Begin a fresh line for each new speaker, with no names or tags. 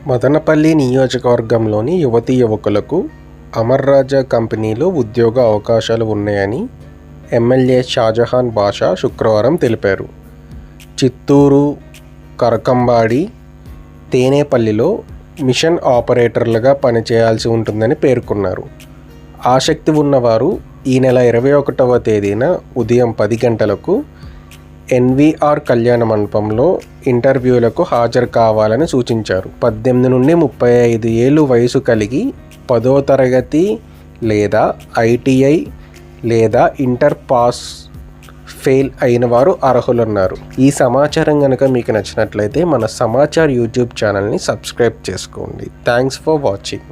మదనపల్లి నియోజకవర్గంలోని యువతీ యువకులకు అమర్ రాజా కంపెనీలో ఉద్యోగ అవకాశాలు ఉన్నాయని ఎమ్మెల్యే షాజహాన్ బాషా శుక్రవారం తెలిపారు. చిత్తూరు, కరకంబాడి, తేనేపల్లిలో మిషన్ ఆపరేటర్లుగా పనిచేయాల్సి ఉంటుందని పేర్కొన్నారు. ఆసక్తి ఉన్నవారు ఈ నెల 21వ తేదీన ఉదయం 10 గంటలకు ఎన్వీఆర్ కళ్యాణ మండపంలో ఇంటర్వ్యూలకు హాజరు కావాలని సూచించారు. 18 నుండి 35 ఏళ్లు వయసు కలిగి 10వ తరగతి లేదా ఐటీఐ లేదా ఇంటర్ పాస్ ఫెయిల్ అయిన వారు అర్హులన్నారు. ఈ సమాచారం కనుక మీకు నచ్చినట్లయితే మన సమాచార్ యూట్యూబ్ ఛానల్ని సబ్స్క్రైబ్ చేసుకోండి. Thanks for watching.